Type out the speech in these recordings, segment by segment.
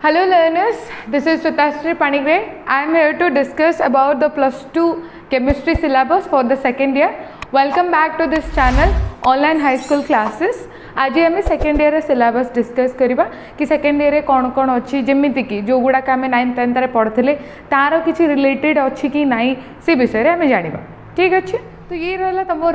Hello learners, this is Sutashri Panigre. I am here to discuss about the plus 2 chemistry syllabus for the second year. Welcome back to this channel, online high school classes. आज आम second year syllabus discuss करवा कि second year कौन कौन अच्छी जमीती कि जो गुड़ाक आम 9th 10th पढ़ते तार किसी रिलेटेड अच्छी कि नाई से विषय में आम जाना ठीक अच्छे। तो ये रहा तुम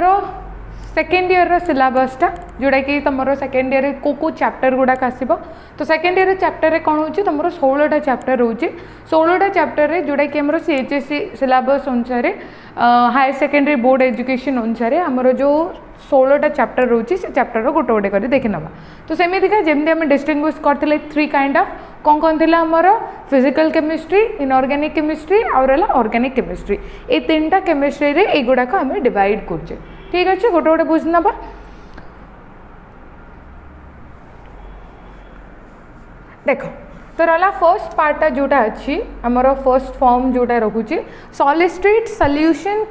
सेकेंड ईयर सिलेबसटा जोड़ा कि तुम सेकेंड ईयर को चैप्टर गुड़ाक आसो। तो सेकेंड ईयर चैप्टर कौन हो तुम 16टा चैप्टर रोचे 16टा चैप्टर जोड़ा कि आम सीएचएससी सिलेबस अनुसार हायर सेकेंडरी बोर्ड एजुकेशन अनुसार आमर जो 16टा चैप्टर रोचे से चैप्टर गोटे गोटे कर देखी नवा। तो सेमितिका जमी आम डिस्टिंग्विश करते 3 काइंड ऑफ कौन थी आमर फिजिकल केमिस्ट्री इनऑर्गेनिक केमिस्ट्री और ऑर्गेनिक केमिस्ट्री ये 3टा केमिस्ट्री एगुड़ाक आम डिवाइड करछे ठीक अच्छे गोटे गोटे बुझ नवा। देख तो रहा फर्स्ट पार्टा जोटा अच्छी आमर फर्स्ट फॉर्म जोटा रोचे solid state solution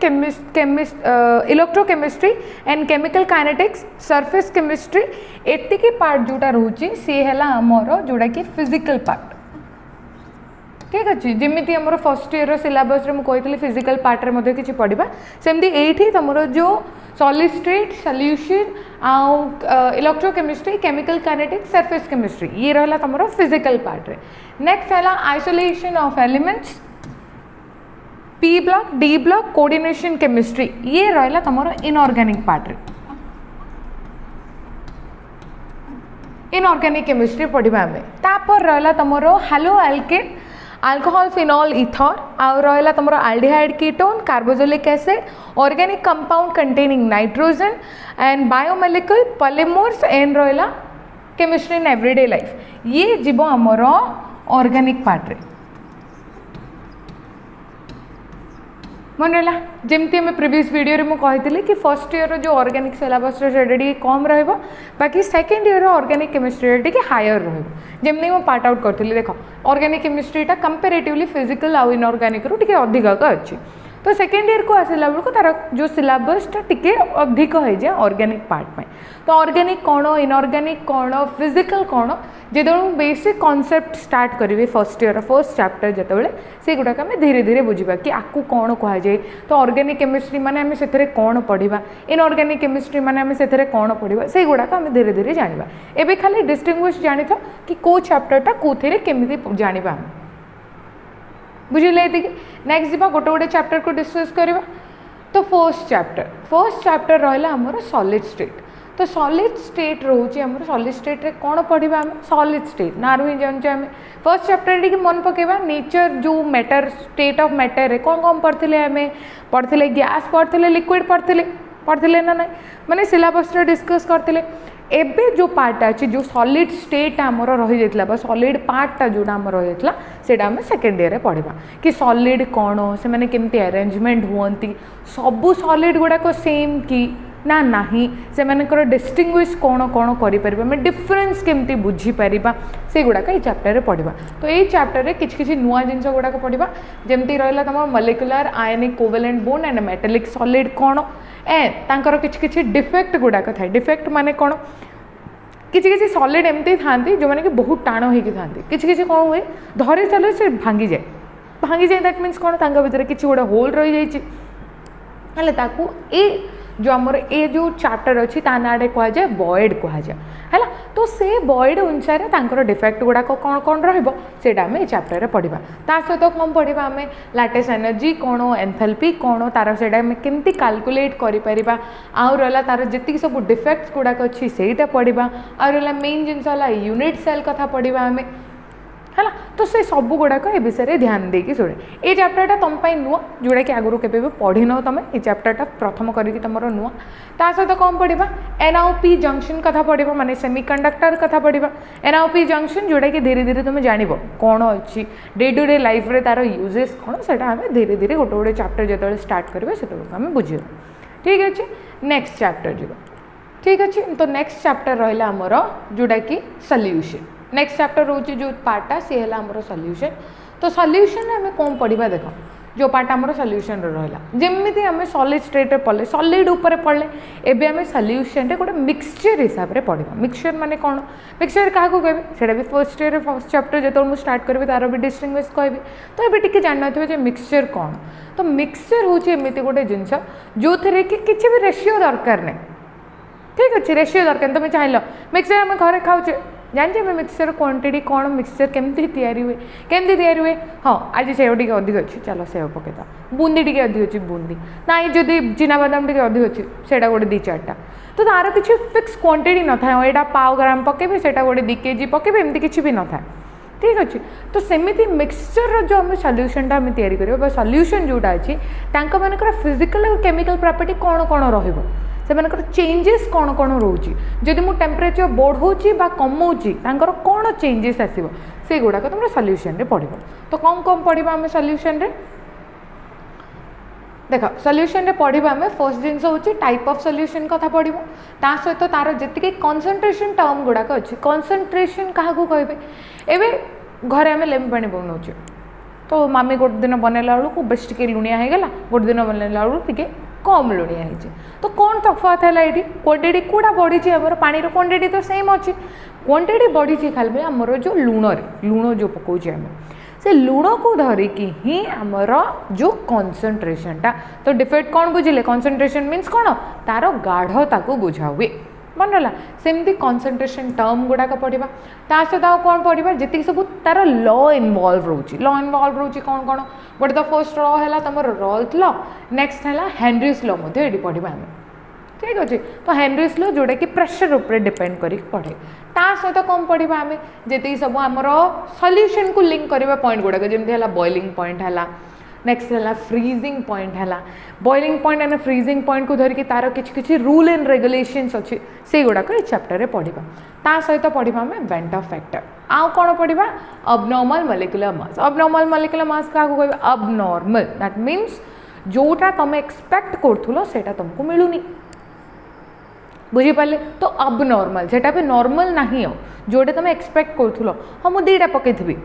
electrochemistry and chemical kinetics surface chemistry एतिकी पार्ट जोटा रोचे सी है आमर जोड़ा कि फिजिकल पार्ट ठीक अच्छे। जमी आम फर्स्ट ईयर सिलेबस मुझे फिजिकल पार्ट में किसी पढ़ा सेमती ये तुम जो solid state solution electrochemistry chemical kinetics surface chemistry ये रहा तुम फिजिकल पार्ट रे। नेक्स्ट है isolation of elements P block D block coordination chemistry ये रहा तुम इनऑर्गेनिक पार्ट रे। इनऑर्गेनिक केमिस्ट्री पढ़ा आम तापर रहा तुम हालो एल्केन अल्कोहल फिनॉल इथर आउ रहा तुम aldehyde ketone carboxylic acid organic compound containing nitrogen and biomolecule polymers and रहा केमिस्ट्री इन एवरीडे लाइफ ये जीव आमर ऑर्गेनिक पार्ट रे। मन रहा जमती आम प्रीवियस वीडियो में कही कि फर्स्ट ईयर जो ऑर्गेनिक सिलेबस टे कम रहा बाकी सेकेंड ईयर ऑर्गेनिक केमिस्ट्री टे हायर रमती मुझे पार्ट आउट करी देख ऑर्गेनिक केमिस्ट्रीटा कंपेरेटिवली फिजिकल आउ इनऑर्गेनिक रू टे अधिक अच्छी। तो सेकेंड ईयर को आसला बेलू तार जो सिलेबसटा टे अधिक हो जाए ऑर्गेनिक पार्ट में। तो ऑर्गेनिक कौन इनऑर्गेनिक कौन फिजिकल कौन जो बेसिक कॉन्सेप्ट स्टार्ट करेंगे फर्स्ट ईयर फर्स्ट चैप्टर जितेबाला से गुड़ाक आम धीरे धीरे बुझा कि आपको कौन कहुए। तो ऑर्गेनिक केमिस्ट्री माने आम से कौन पढ़ा इनऑर्गेनिक केमिस्ट्री माने आम से कौन पढ़ा से गुड़ाक आम धीरे धीरे जाना। एवं खाली डिस्टिंग्विश जानी था कि कौ चैप्टरटा कौन केमी जाना आम बुझे। नेक्स्ट जी गोटे गोटे चैप्टर को डिस्कस करवा। तो फर्स्ट चैप्टर रहा आमर सॉलिड स्टेट। तो सॉलिड स्टेट रोचे आम सॉलिड स्टेट रे कौन पढ़ा आम सॉलिड स्टेट ना ही जानते आम फर्स्ट चैप्टर टी मन पकेबा नेचर जो मैटर स्टेट ऑफ मैटर रे कौन कौन पढ़ते आम पढ़ते गैस पढ़ते लिक्विड पढ़ते ना ना माने सिलेबस डिस्कस करते। एबे जो पार्ट अच्छी जो सॉलिड स्टेट आमर रही जाता सॉलिड पार्टा जोटा आम रही जाता सेटा आम सेकेंड ईयर पढ़ा कि सॉलिड कौन से मैंने केमती अरेंजमेंट हुअंती सबू सॉलिड गुड़ाक सेम कि ना नहीं से मानकर डिस्टिंग्विश कौन कौन करें डिफरेन्स केमती बुझीपर से गुड़ाक ये चैप्टर पढ़ा। तो ये चैप्टर किसी नुआ जिनस गुड़ाक पढ़ा जमती रहा तुम molecular ionic covalent bone and metallic solid कौन एंड किसी डिफेक्ट गुड़ाक थाए। डिफेक्ट माने कौन किसी सॉलिड एमती था जो मैंने कि बहुत टाण होता किसी कौन हुए धरे चले से भांगी जाए दैट मीन्स कौन भितर किसी गोटे होल रही जाए जो आमर ए जो चैप्टर अच्छी नाँटे कहुए वॉइड कहुए है। तो से वॉइड अनुसार डिफेक्ट गुड़ाक कौन कौन रहा आम चैप्टर पढ़ा। ता सहित कौन पढ़ा आम लैटिस एनर्जी कौन एंथैल्पी कौन तार से केमती कैलकुलेट करा आउ रहा तार जी सब डिफेक्ट्स गुड़ाक अच्छी से पढ़ा आउ रहा मेन जिनस यूनिट सेल कथा पढ़ा आम है। तो से सब गुड़ाक ए विषय ध्यान देकी शुणे ये चैप्टरटा तुम नुआ जोड़ा कि आगुरी के पढ़ी न तुम ये चैप्टरटा प्रथम करके तुम नुआ। ता सहित कौन पढ़ा एनओपी जंक्शन कथा पढ़ा माने सेमीकंडक्टर कथा पढ़ा एनओपी जंक्शन जोड़ा कि धीरे धीरे तुम जान कौन अच्छी डे टू डे लाइफ रे तार यूजेस कौन से धीरे धीरे गोटे गोटे चैप्टर जो स्टार्ट करेंगे से आम बुझे ठीक अच्छे। नेक्स्ट चैप्टर जीव ठीक अच्छे। तो नेक्स्ट चैप्टर रहा आमर जोड़ा कि सॉल्यूशन नेक्स्ट चैप्टर रोचे जो पार्टा सी है आमर सॉल्यूशन। तो सॉल्यूशन आम कौन पढ़ा देख जो पार्ट आमर सल्यूशन रहा जमी आम सॉलिड स्टेट पढ़ले सॉलिड उपर पढ़ले एबे आम सल्यूशन रे गोटे मिक्सचर हिसाब से पढ़ा मिक्सचर माने कौन मिक्सचर क्या कहबे सेटा भी फर्स्ट ईयर फर्स्ट चैप्टर जो मुझे स्टार्ट करी तार भी डिस्टिंग्विश कहबी तो ये टी जान थे मिक्सचर कौन तो मिक्सचर हूँ एमती गोटे जिनस जो थे कि किसी भी रेशियो दरकार नहीं ठीक अच्छे रेशियो दरकार तुम चाहल मिक्सचर आम घर खाऊे जानते हैं मिक्सचर क्वांटिटी कौन मिक्सचर केमती तैयारी हुए केमती तैयारी हुए हाँ आज सेव टी अधिक अच्छी चलो सेव पकेदा बूंदी टी अधिक अच्छी बूंदी ना जदि चिनाबादाम टी अधिक अच्छी से गोटे 2-4टा तो तार किसी फिक्स क्वांटिटी न था यहाँ 100 ग्राम पकेबे से गोटे 2 kg पकेबे एमती किसी भी न था ठीक अच्छे तो सेमती मिक्सचर जो आम सल्यूशनटा आम तैयारी करिबा सल्यूशन जोटा अच्छी मानकर फिजिकल और केमिकल प्रॉपर्टी कौन कौन रहिबो से चेंजेस कौन कौन रोचे जदि मु टेम्परेचर बढ़ाऊँगी कमाऊँगी कौन चेंजेस आसो से गुड़ाक तुम सल्यूशन रे पढ़ तो कौन कौन पढ़ा आम सल्यूशन रे देख सल्यूशन रे पढ़ा आम फर्स्ट जिनस हूँ टाइप ऑफ सल्यूशन कथा पढ़ो ता सहित तार जी कंसंट्रेशन टर्म गुड़ाक अच्छी कंसंट्रेशन क्या कहे एवं घरे आम लेम्बू पानी बनाऊे तो मामी गोटे दिन बनैला बेलू बेस टे लुणिया होगला गोटे दिन बनैला बेलू टे कम लुणिया है तो कौन तफात है ये क्वांटिटी कूड़ा बढ़ी आमर पानी क्वांटिटी तो सेम अच्छी क्वांटिटी बढ़ी खाली आमर जो लुण जो पकाऊे आम से लुण को धरिकी ही आमर जो कंसंट्रेशनटा तो डिफेक्ट कौन बुझे कंसंट्रेशन मीन्स कौन तार गाढ़ता को बुझा हुए मन रहा सेमती कंसंट्रेशन टर्म गुड़ाक पढ़ा ता सहित कौन पढ़ा जी सब तार लॉ इनवॉल्व रोचे कौन कौन गोटे तो फर्स्ट लॉ है तुम रॉल्स लॉ नेक्स्ट है हेनरीज लॉ ये पढ़ा आम ठीक अच्छे तो हेनरीज लॉ जोटा कि प्रेशर उपर डिपेंड कर पढ़े ता सहित कौन पढ़ा आम जी सब आमर सल्यूशन को लिंक करवा पॉइंट गुड़ाक जमी है बॉइलिंग पॉइंट है नेक्स्ट है फ्रीजिंग पॉइंट है boiling point and freezing point को धरिकी तार किसी रूल एंड रेगुलेशंस अच्छी से गुड़ाक ये चैप्टर रे पढ़ा ता सहित पढ़ा आम वेंट ऑफ फैक्टर आउ कौन पढ़ा abnormal molecular mass abnormal molecular mass क्या कह अबनॉर्मल दैट मीन्स जोटा तुम एक्सपेक्ट करूँ से तुमको मिलूनी बुझीपारे तो अबनॉर्मल सेटा भी नॉर्मल ना हो जोटा तुम एक्सपेक्ट करूँ हाँ मुझे 2टा पकईथि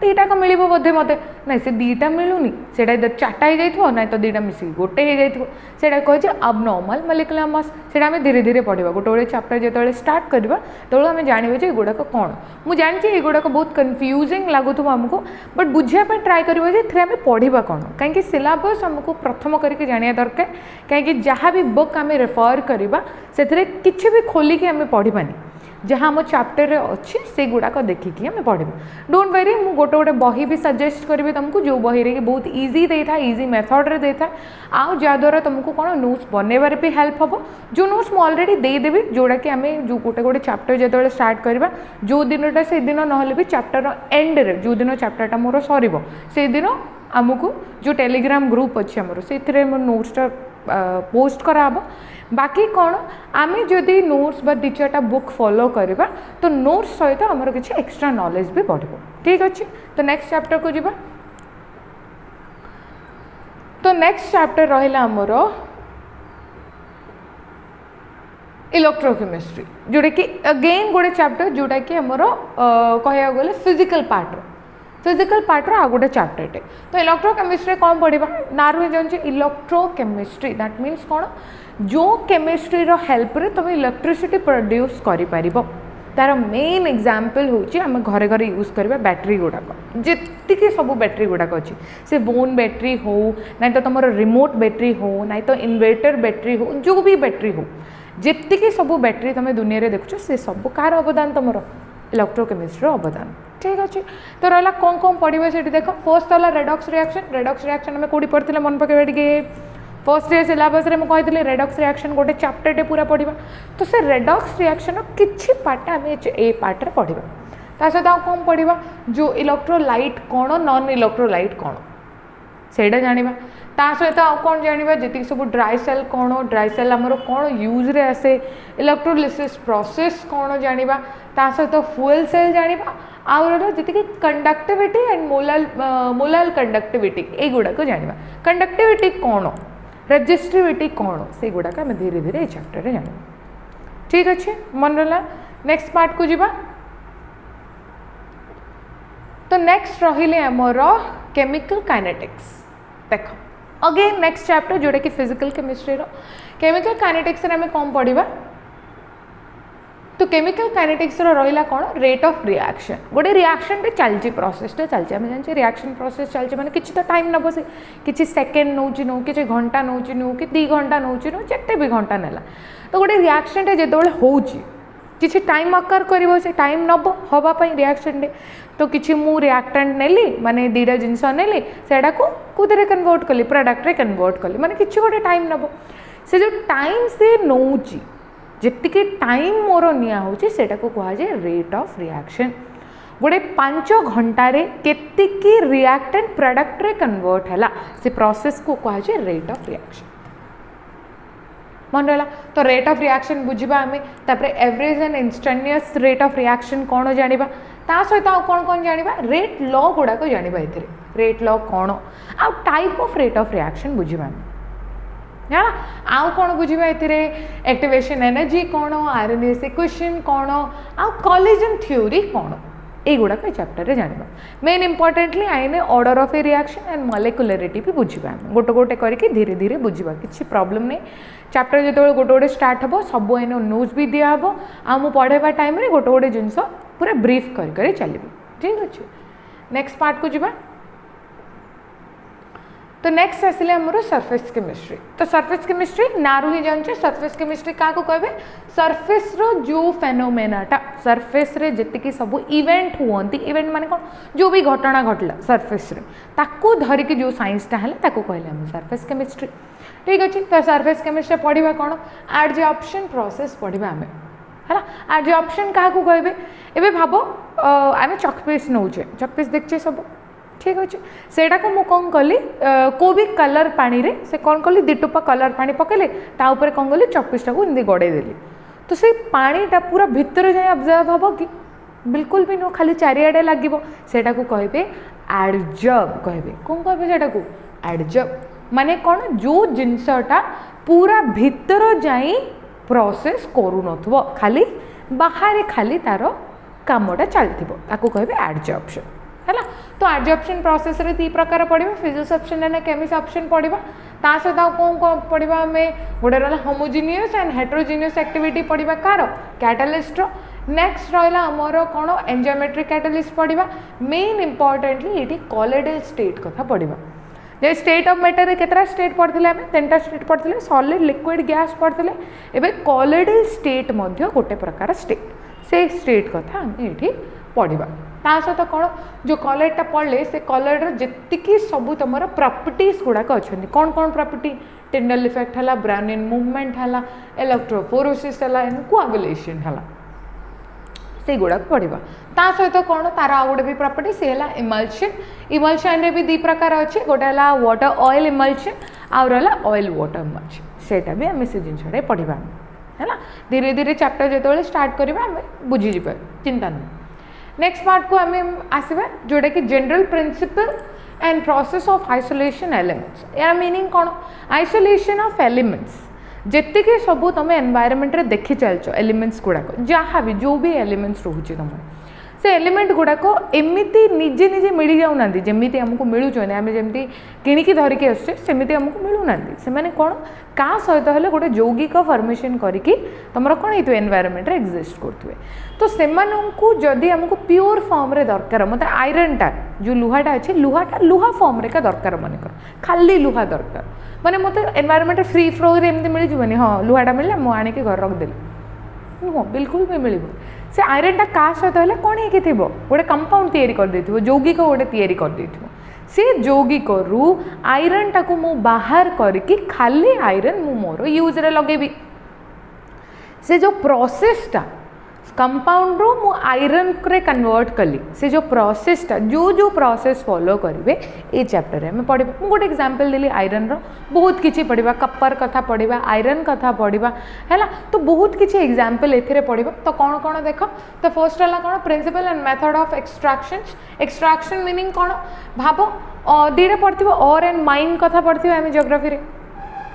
2टा मिल बोधे मत ना से 2टा मिलूनी से 4टा हो जाए ना तो 2टा मिसिक गोटे हो जाए कहे अबनॉर्मल मॉलिक्यूलर मास से धीरे धीरे पढ़ा गोटे गोटे चैप्टर जो स्टार्ट करवा तो आम जानवे गुड़ाक कौन मुझे जानची गुड़ाक बहुत कन्फ्यूजिंग लगुव आमको बट बुझापी ट्राए करें आम पढ़ा कौन कहीं सिलेबस आमको प्रथम करके जाना दरकार कहीं जहाँ भी बुक आम रेफर करवा से किसी भी खोलिकी आम पढ़ानी जहाँ आम चैप्टर अच्छी से गुड़ाक देखिकी आम पढ़ा डोंट वेरी मु गोटे गोटे बही भी सजेस्ट करी तुमको जो बही रे बहुत इजी दे था इजी मेथड रे दे था आउ जहाँद्वारा तुमको कौन नोट्स बनवार भी हेल्प हम जो नोट्स मुझे अलरेडी देदेवी जोड़ा कि आम जो गोटे गोटे चैप्टर जो स्टार्ट करवा जो दिनटा से दिन ना भी चैप्टर एंड रे जो दिन चैप्टरटा मोर सर से दिन आमको जो टेलीग्राम ग्रुप अच्छी आमर से नोट्सटा पोस्ट कराब बाकी कौन आम जदि नोट्स बा 2-4टा बुक फॉलो करवा तो नोट्स सहित आमर किसी एक्स्ट्रा नॉलेज भी बढ़ो ठीक अच्छे तो नेक्स्ट चैप्टर को जीवा तो नेक्स्ट चैप्टर रहा आमर इलेक्ट्रोकेमिस्ट्री जोटा कि अगेन गोटे चैप्टर जोटा कि आमर कह गले फिजिकल पार्टर आ गोटे चैप्टरटे तो इलेक्ट्रोकेमिस्ट्री कौन पढ़ा ना रुहे जाऊँगी इलेक्ट्रोकेमिस्ट्री दैट मीन्स कौन जो केमिस्ट्री हेल्प रे तुम इलेक्ट्रिसिटी प्रोड्यूस कर तार मेन एग्जांपल होची आम घरे घरे यूज करबा बैटरी गुड़ाक जी सब बैटरी गुड़ाक अच्छी से बोन बैटरी हो ना तो तुम रिमोट बैटरी हो ना तो इन्वर्टर बैटरी हो जो भी बैटरी हो जी सब बैटरी तुम दुनिया रे देखुछ से सब कार अवदान तुम इलेक्ट्रोकेमिस्ट्री अवदान ठीक अच्छे तो रहा कौन कौन पढ़े से देख फर्स्ट है रेडॉक्स रिएक्शन आम कौटी पढ़ते मन पकेबा टे फर्स्ट ईयर सिलेबस रे मुझे रेडॉक्स रिएक्शन गोटे चैप्टर पूरा पढ़ा तो से रेडॉक्स रिएक्शन किसी पार्ट आम ए पार्ट रे पढ़ा ता सहित कौन पढ़ा जो इलेक्ट्रोलाइट कौन नॉन इलेक्ट्रोलाइट कौन सेटा जाना ता सहित कौन जाना जी सब ड्राई सेल कौन ड्राई सेल आमर कौन यूज रे आसे इलेक्ट्रोलिसिस प्रोसेस कौन जाना ता सहित फ्यूएल सेल जाना आउर जी कंडक्टिविटी एंड मोलाल कंडक्टिविटी युड़ाक जाना कंडक्टिविटी कौन रेजिस्टिविटी कौन से गुड़ाक आम धीरे धीरे चैप्टर रे जाना ठीक अच्छे मन रहा नेक्स्ट पार्ट को जीवा तो नेक्स्ट रहिले आमर केमिकल काइनेटिक्स देख अगेन नेक्स्ट चैप्टर जोटा कि फिजिकल केमिस्ट्री केमिकल काइनेटिक्स रे हमें कौन पढ़ा तो केमिकल काइनेटिक्स रहा कौन रेट ऑफ रिएक्शन गोटे रिएक्शन चलती प्रोसेसटा चलती आम जानते रिएक्शन प्रोसेस चलती माने किसी तो टाइम नब से किसी सेकेंड नौ कि घंटा नौ कि 2 घंटा नौ जिते भी घंटा नेला तो गोटे रिएक्शन जो किसी टाइम अकर कर से टाइम नब हाँपाई रिएक्शन तो किसी मु रिएक्टेंट नेली माने 2टा जिनस नेली सेटा को कौन कन्वर्ट कली प्रोडक्ट रे कन्वर्ट कली माने किसी गोटे टाइम नब से जो टाइम से नौची जितकी टाइम मोर निया होची सेटा को कहा जाए रेट ऑफ रिएक्शन गोटे 5 घंटे केतिकी रिएक्टेंट प्रोडक्ट रे कन्वर्ट हैला से प्रोसेस को कहा जाए रेट ऑफ रिएक्शन मन रहा तो रेट ऑफ रिएक्शन बुझा आम तापर average and instantaneous rate of reaction कौन जानिबा ता सहित कौन कौन जानिबा रेट लॉ गुड़ाक जानिबा एथिरे रेट लॉ कौन आ type of rate of reaction बुझा है आउ कौन बुझा एक्टिवेशन एनर्जी कौन आरएनए इक्वेशन कौन आ कोलिजन थ्योरी कौन युड़ाक चैप्टर रे जानिबा मेन इंपोर्टेंटली आईने order of a reaction and molecularity भी बुझा गोटे गोटे करके धीरे धीरे बुझा किसी प्रॉब्लम नहीं चैप्टर जो गोटे गोटे स्टार्ट हम सब आईन न्यूज भी दिहब आ मु पढ़ाइबा टाइम रे गोटे गोटे जिनस पूरा ब्रीफ कर चलिए ठीक अच्छे नेक्स्ट पार्ट को जीवा तो नेक्स्ट आसिले आमर सरफेस केमिस्ट्री तो सरफेस केमिस्ट्री नारू ही जानचे सरफेस केमिस्ट्री क्या कहे सरफेस रो जो फेनोमेनाटा सरफेस रे जितकी सब इवेंट हुअंती इवेंट माने कौन जो भी घटना घटला सरफेस रे ताकू धरिकी जो साइंसटा है ताकू कहले हम सरफेस केमिस्ट्री ठीक अच्छे तो सरफेस केमिस्ट्री पढ़ा कौन एडजॉर्प्शन प्रोसेस पढ़ा आम है एडजॉर्प्शन क्या कहे एवं भाव आम चकपीस नौचे चकपीस देखचे सब ठीक अच्छे सेटा को मु कौन कली को भी कलर पानी रे से कौन कली 2 टोपा कलर पानी पकेले ताऊपर कौन कली चकपीसटा को इमती गड़े देली तो से पानीटा पूरा भितर जाए ऑब्जर्व हम कि बिल्कुल भी नो खाली चारिआडे लगे सेटा को कहे एडजर्ब कहे कौन कहे सेटा को एडजर्ब माने कौन जो जिनसटा पूरा भितर जाई प्रोसेस करू नथबो खाली बाहर खाली तार कामटा चलथिबो ताको कहे एडजॉर्प्शन है तो एडजॉर्प्शन प्रोसेस रे 3 प्रकार पढ़ा physics option and chemistry option पढ़ा ता सहित कौन कौन पढ़ा आम गोटे रहा होमोजिनियस एंड हेट्रोजिनियस एक्टिविटी पढ़ा कार कैटालिस्ट नेक्स्ट रहा आमर कौन एंजाइमेट्रिक कैटालिस्ट पढ़ा मेन इंपोर्टेंटली ये कॉलोइडल स्टेट कथा पढ़ा जे स्टेट ऑफ मैटर रे केतरा स्टेट पढ़ते आम 3टा स्टेट पढ़ते सॉलिड लिक्विड गैस पढ़ते एवं कॉलोइडल स्टेट गोटे प्रकार स्टेट से स्टेट कथा आम ये पढ़ा ता सहित कौन जो कॉलोइडटा पढ़ले से कॉलोइडर जितकी सब तुम प्रॉपर्टीज गुड़ाक अच्छा कौन कौन प्रॉपर्टी टिंडल इफेक्ट है ब्राउनिन मूवमेंट है इलेक्ट्रोफोरोसिस है कोआगुलेशन है से गुड़ाक पढ़ा ता सहित कौन तार आ गोटे भी प्रॉपर्टी सी है इमल्शन इमल्शन रे भी 2 प्रकार अच्छे गोटे है वाटर ऑयल इमल्शन आउ रहा ऑयल वाटर इमल्शन सेटा भी आम से जिनसा पढ़ा है धीरे धीरे चैप्टर जो स्टार्ट करवा आम बुझीज चिंता नहीं नेक्स्ट पार्ट को आम आसवा जोटा कि general principle and process of isolation elements यार मीनिंग कौन आइसोलेशन ऑफ एलिमेंट्स जितकी सब तुम एनवायरमेंट रे देखी चलच एलिमेंट्स गुड़ाक जहाँ भी जो भी एलिमेंट्स रोचे तुम से एलिमेंट गुड़ाक एमती निजे निजे मिल जाऊना जमी आमको मिलूँ आम जमी किणिकी धरिकी आसमी आमको मिलूना से कौन का सहित है गोटे यौगिक फॉर्मेशन करके तुम कौन ये एनवायरमेंट रे एक्जिस्ट करते तो से जदि आमको प्योर फॉर्म रे दरकार मत आयरनटा जो लुहाटा अच्छे लुहाटा लुहा फॉर्म रे का दरकार मन कर खाली लुहा दरकार माने मत एनवायरमेंट फ्री फ्लो रे एमती मिल जानी हाँ लुहाटा मिलला मुझे आणिक घर रखदेली नुह बिल्कुल भी मिल से आयरनटा का सहित है कौन ये गोटे कंपाउंड तैयारी कर देथिबो यौगिक गोटे तैयारी कर देथिबो से यौगिक रु आयरनटा को मु बाहर करके खाली आयरन मु मोर यूज रे लगेबी से जो प्रोसेसटा कंपाउंड रो मु आयरन रे कन्वर्ट कली से जो प्रोसेसटा जो प्रोसेस फॉलो करेंगे ये चैप्टर में पढ़ा मुझे गोटे एग्जांपल देली आयरन रो बहुत किसी पढ़ा कपर कथा पढ़ा आयरन कथा पढ़ा है तो बहुत किसी एग्जांपल एथिरे पढ़ा तो कौन कौन देख तो फर्स्ट है कौन principle and method of extraction meaning कौन भाव 2टा पढ़ और एंड माइन कथा पढ़ आम जियोग्राफी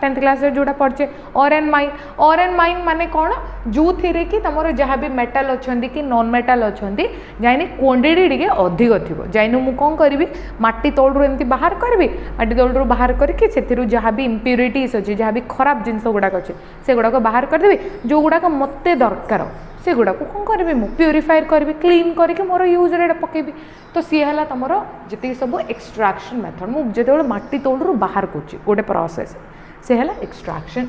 टेन्थ क्लास जोड़ा पढ़े और एंड माइन माने कौन जो थी कि तुम जहाँ भी मेटाल अच्छा कि नॉन मेटाल अच्छा जाइनी क्वांटिटी टे अधिक थी जाइनु मुझे कौन करी माटी तौलू एमती बाहर करी माटी तौलू बाहर करके से जहाँ भी इम्प्यूरिटीज अच्छे जहाँ भी खराब जिनस गुड़ाक अच्छे से गुड़ाक बाहर करदेवी जो गुड़ाक मत दरकार से गुड़ाक कौन करी मुझे प्यूरीफायर करी क्लीन करके मोर यूज रे पकेबी तो सी है तुम जी सब एक्सट्राक्शन मेथड मुझे जो माटी तौलू बाहर कर गोटे प्रोसेस से है एक्सट्राक्शन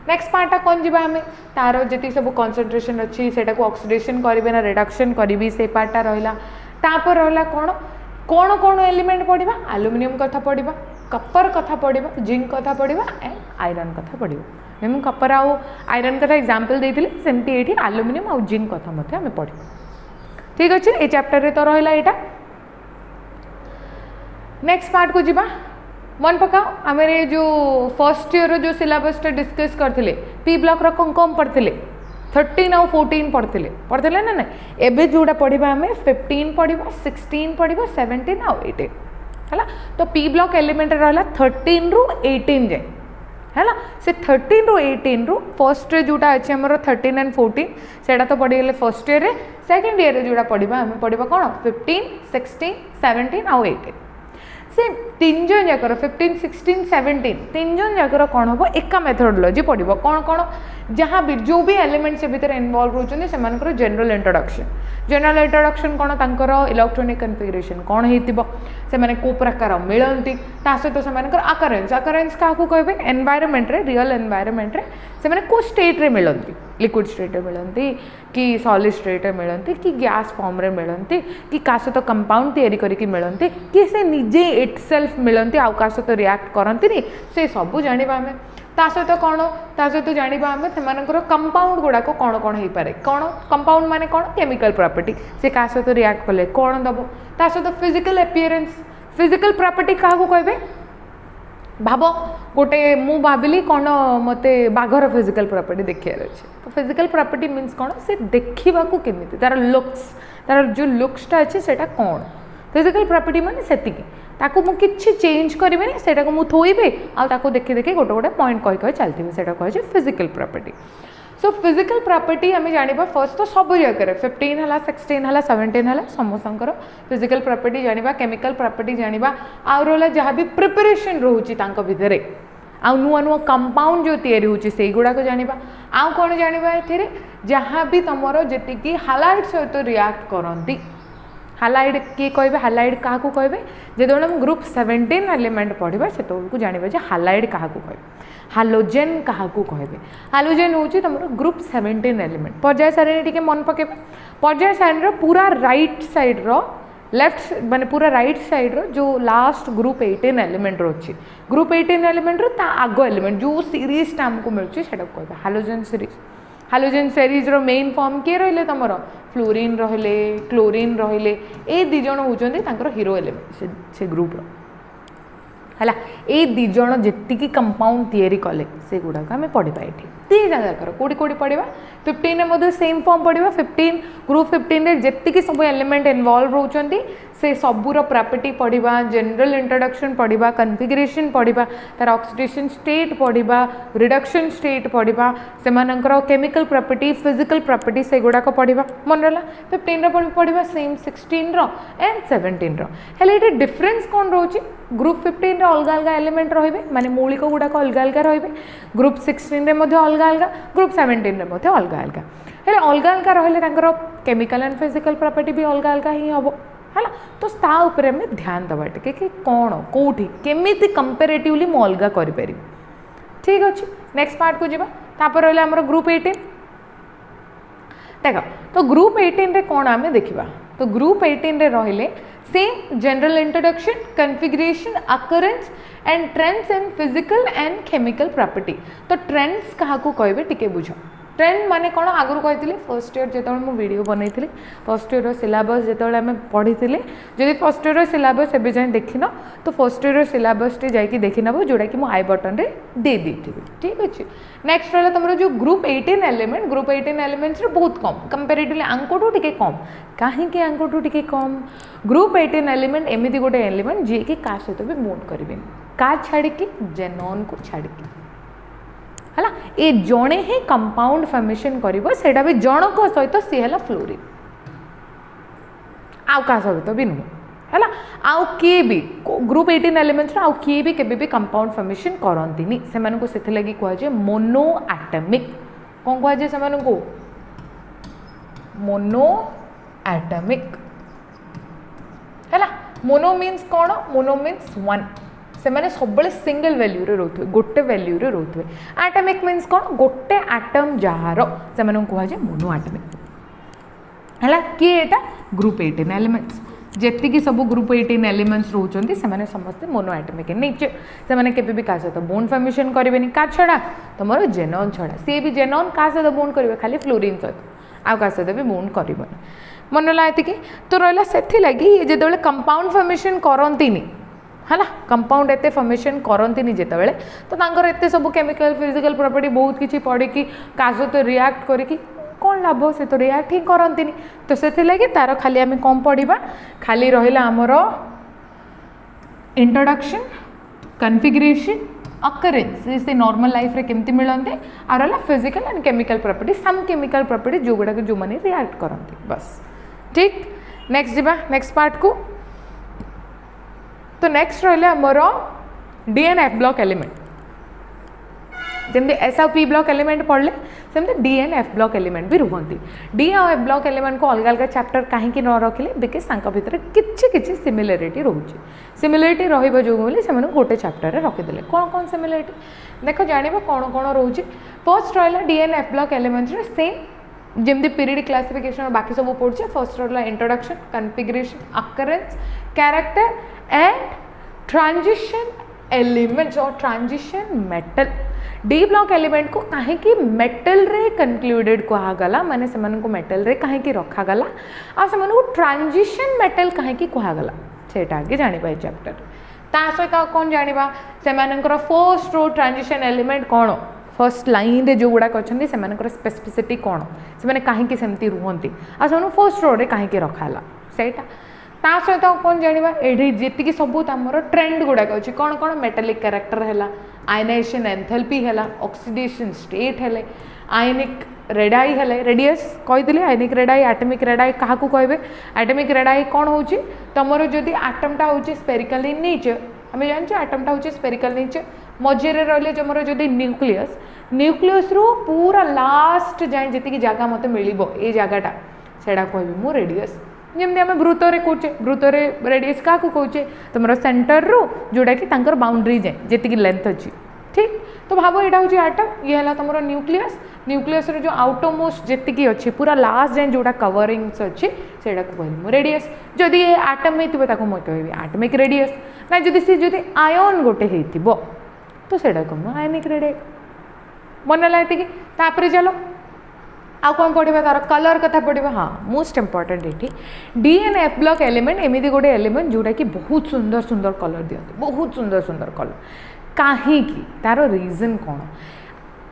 नेक्स्ट पार्टा कौन जीवा आम तार जी सब कनसेंट्रेशन अच्छी से ऑक्सीडेशन करेंगे ना रिडक्शन करी से पार्टा रहा तापर रहा कौन कौन कौन एलिमेंट पढ़ा एल्युमिनियम कथा पढ़ा कपर कथा पढ़ा जिंक कथा पढ़ा एंड आयरन कथा पढ़ा मैं कपर आउ आयरन कथा एग्जांपल देती सेमती ये एल्युमिनियम आउ जिंक कथा आम पढ़ ठीक अच्छे ये चैप्टर तो रहा यहाँ नेक्स्ट पार्ट को जीवा मन पकाओ आम जो फर्स्ट ईयर जो सिलेबस डिस्कस करते पी ब्लॉक कौन कौन पढ़ते 13 आउ 14 पढ़ते ना ना एबे जोड़ा पढ़ा आम 15 पढ़ा 16 पढ़ा 17 आउ 18 है तो पी ब्लॉक एलिमेंट रहा 13 रु 18 जाए है से 13 रु 18 रु फर्स्ट जोटा अच्छे आम 13 एंड 14 से तो पढ़ीगले फर्स्ट ईयर सेकेंड ईयर जोड़ा पढ़ा आम पढ़ा कौन 15 16 17 आउ 18 से तीन जन जाकर 15 16 17 तीन जन जाकर कौन हम एका मेथोडोलॉजी पढ़ो कौन कौन जहाँ भी जो भी एलिमेंट से भीतर इन्वॉल्व होती से जनरल इंट्रोडक्शन कौन तांकर इलेक्ट्रोनिक कन्फिगरेशन कौन होने को प्रकार मिलती सहित से आकरेन्स क्या कहे एनवायरमेंट रे रियल एनवायरमेंट रे से को स्टेट रे मिलती लिक्विड स्टेट रे मिलती कि सॉलिड स्टेट रे मिलती कि गैस फॉर्म रे मिलती कि क्या सहित कंपाउंड तैयारी करके मिलती कि से निजे इटसेल्फ मिलती आउ क्या सहित रिएक्ट करती से सब जाना आम ता सहित कौन ता सहित जाना आम से कंपाउंड गुड़ाक कौन कौन हो पारे कौन कंपाउंड माने कौन केमिकल प्रॉपर्टी से क्या सहित रिएक्ट कले कौन दब ता सहित फिजिकल अपीयरेंस फिजिकल प्रॉपर्टी क्या कहे भाव गोटे मु भाविली कौन मत बाघर फिजिकल प्रॉपर्टी देखार अच्छे तो फिजिकल प्रॉपर्टी मीन्स कौन से देखा केमी तार लुक्स तार जो लुक्सटा अच्छे से कौन फिजिकल प्रॉपर्टी माने सेतिकी ताको मु किछि चेंज करिबेनी सेटा को मु थोइबे आ ताको देखि देखि गोटे गोटे पॉइंट कहि कहि चलथिबे सेटा कहि जे physical property so physical property आम जाना फर्स्ट तो सब जगह 15 है 16 है 17 है समस्त फिजिकल प्रॉपर्टी जाना केमिकल प्रॉपर्टी जाना आउ रहा जहाँ भी प्रिपरेशन रोचे भितर आउ नुआ नुआ कंपाउंड जो तैयारी होची से गुड़ाक जाना आउ कौन जाना ए जहाँ भी तुम जी हालाइड सहित रिएक्ट करती हालाइड किए कहे हालाइड क्या कहे जो हम ग्रुप 17 एलिमेंट पढ़ा से जाना हालाइड क्या कहे हालोजेन क्या कहे हालोजेन हूँ तुम ग्रुप 17 एलिमेंट पर्याय सारणी टी मन पके पर्याय सारणी पूरा राइट साइड लेफ्ट माने पूरा राइट साइड जो लास्ट ग्रुप 18 एलिमेंट अच्छी ग्रुप 18 एलिमेंट आग एलिमेंट जो सीरीजटा आमको मिलूँ से कह हालोजेन सीरीज रो मेन फॉर्म किए रहिले तुम फ्लोरीन रहिले क्लोरीन रहिले ए दी जण होचंदी तांकर हीरो एलिमेंट से ग्रुप रो हला ए दी जण जेतिकी कंपाउंड तैयारी कले से गुडाक आम पढ़ा ये दीटा जाकर कोटी कोटी पढ़ा 15 में सेम फॉर्म पढ़ा 15 ग्रुप 15 रे जेतिकी सब एलिमेंट इन्वॉल्व होचंदी से सबूर प्रॉपर्टी पढ़ा जनरल इंट्रोडक्शन पढ़ा कन्फिगरेशन पढ़ा तार ऑक्सीडेशन स्टेट पढ़ा रिडक्शन स्टेट पढ़ा से केमिकल प्रॉपर्टी फिजिकल प्रॉपर्टी से गुड़ाक पढ़ा मन रहा 15 पढ़ा सेम 16 एंड 17 हेले ये डिफरेंस कौन रोचे ग्रुप 15 रे अलग अलग एलिमेंट रहिबे माने मौलिक गुड़ाक अलग अलग रहिबे ग्रुप 16 रे मध्य अलग अलग ग्रुप 17 रे मध्य अलग अलग हेले अलग अलग रहिले तांकर केमिकल एंड फिजिकल प्रॉपर्टी भी अलग अलग ही हम है तो ता उपरे में ध्यान दबा टे कि कौन कौटी केमिति कंपेरेटिवली मु अलग करि ठीक अच्छे नेक्स्ट पार्ट को जीवा तापर रहा आमर ग्रुप 18 देख तो ग्रुप 18 रे कौन आम देखा तो ग्रुप 18 रे रहिले same general introduction configuration occurrence and trends in physical and chemical property तो ट्रेंड्स क्या कहे टिके बुझ ट्रेंड माने कौन आगु कही फर्स्ट ईयर जो मुझे वीडियो बनई फर्स्ट ईयर सिलेबस जो आम पढ़ी जब फर्स्ट ईयर सिलेबस एवं जाए देखन तो फर्स्ट ईयर सिलेबस टे जाकि देखी नब जोटा कि आई बटन रे दे दी ठीक अच्छे नेक्स्ट रहा तुम जो ग्रुप 18 एलिमेंट ग्रुप 18 एलिमेंट्स बहुत कम कंपेरेटिवली आंकोटू टी कम कहीं आंकोटू टी कम ग्रुप 18 एलिमेंट एमती गोटे एलिमेंट जी कि क्या सहित भी मूव करेंगे क्या छाड़ी जेनॉन को छाड़ी है ये जड़े ही कंपाउंड फॉर्मेशन करिवो सेटा भी जनक सहित सी है फ्लोरीन आउ का सहित भी नुह है आउ किए भी ग्रुप 18 एलिमेंट्स आउ किए भी केबे भी कंपाउंड फॉर्मेशन करंतिनी से मानन को सेथे लगी कहै जे मोनो एटॉमिक कोन कहै जे से मानन को मोनो एटॉमिक है मोनो मीन्स कौन मोनो मीन्स वन से मैंने सब सिंगल वैल्यू रे रोथुए गोटे वैल्यू रे रोथुए एटॉमिक मीन्स कौन गोटे एटम जार से कह जाए मोनो एटॉमिक है किए एटा ग्रुप 18 एलिमेंट्स जेतिकी सब ग्रुप 18 एलिमेंट्स रोचंती से माने समस्त मोनो एटॉमिक नीचे से माने केबे भी का सहित बोन फॉर्मेशन करेबेनी का छड़ा तुमरो जेनॉन छड़ा सी भी जेनॉन का सहित बोन करिवे खाली फ्लोरीन सहित आ का सहित भी बोन करिवनी मन ला एतिकी तो रहला सेथि लागि ये जेतेबेले कंपाउंड फॉर्मेशन करंतीनी है कंपाउंड एते फॉर्मेशन करंतीनी जेतेबेले तो तांकर एते सब केमिकल फिजिकल प्रॉपर्टी बहुत किछि पढ़ी कि का सहित रिएक्ट करिकी कौन लाभ से तो रिएक्ट ही करंतीनी तो सेथि लागि तार खाली आमे कम पढ़िबा खाली रहिला हमरो इंट्रोडक्शन कॉन्फ़िगरेशन अकरेंस से नॉर्मल लाइफ रे केमती मिलंते आ रहला physical and chemical property some chemical property जो गुडा जो माने रिएक्ट करंती बस ठीक नेक्स्ट जीवा नेक्स्ट पार्ट को तो नेक्स्ट रहा आमर डीएनएफ ब्लॉक एलिमेंट जमी एस आउ पी ब्लॉक एलिमेंट पढ़ले सेमती डीएनएफ ब्लॉक एलिमेंट भी रुहंती डी आ एफ ब्लॉक एलिमेंट को अलग अलग चैप्टर कहीं न रखिले बिकज तांका भितर किछि सिमिलरिटी रोचे सिमिलरिटी रहिबो जो बोली से गोटे चैप्टर रे रखिदेले कौन कौन सिमिलरिटी देख जानिबा कौन कौन रोचे फर्स्ट रहा डीएनएफ ब्लॉक एलिमेंट रे सेम जमी पीरियड क्लासिफिकेशन बाकी सब पढ़े फर्स्ट रहा introduction configuration occurrence character and transition elements और transition metal D block element को कहीं मेटल रे कंक्लूडेड कहगला माने से को मेटल रे कहीं रखागला आ से को ट्रांजिशन मेटल कहीं कहगला सेटा आगे जानिबा चैप्टर ता सहित कौन जानिबा से फर्स्ट रो ट्रांजिशन एलिमेंट कौन फर्स्ट लाइन रे जो गुड़ाक अच्छे से स्पेसिफिसिटी कौन से कहीं सेमती रुहंती आ से फर्स्ट रो रे कहीं रखाला सेटा ता सहित कौन जानिबा एठी जेतिकी सबूत आमर ट्रेंड गुड़ाक अच्छे कौन कौन मेटालिक कैरेक्टर है आयनाइजेशन एंथैल्पी है ऑक्सीडेशन स्टेट है आयनिक रेडाई है रेडियस कही आयनिक रेडाई एटमिक रेडाई क्या कहबे एटमिक रेडाई कौन हो तुमर जदि एटमटा हो स्पेरिकल इन नेचर आम जानते एटमटा हो स्पेरिकल नेचर मझे रही जमर जदि न्यूक्लियस न्यूक्लियस रू पूरा लास्ट जाए जी जगह मत मिल ये जगटा से कहबी मु रेडियस जमी आम वृत्तरे कौचे वृत्तरे रेडियस क्या कौचे तुम सेंटर रू जोटा कि बाउंड्री जाए जी लेंथ अच्छी ठीक तो भाव यहाँ हूँ एटम ये है तुम न्यूक्लियस न्यूक्लियस जो आउटोमोस्ट जी अच्छी पूरा लास्ट जाए जोटा कवरिंग्स अच्छी से कहूँ रेडियस जदि ये एटम होता मुझे कह एटमिक रेडियस ना जदि आयन गोटे हो तो से कहूँ आयनिक रेडियस मन लापर चलो आउ कौन पढ़ा तार कलर कथा पढ़ा हाँ मोस्ट इंपोर्टेंट ये डीएनएफ ब्लॉक एलिमेंट एमती गोटे एलिमेंट जोटा कि बहुत सुंदर सुंदर कलर दिखते बहुत सुंदर सुंदर कलर कहीं तार रीजन कौन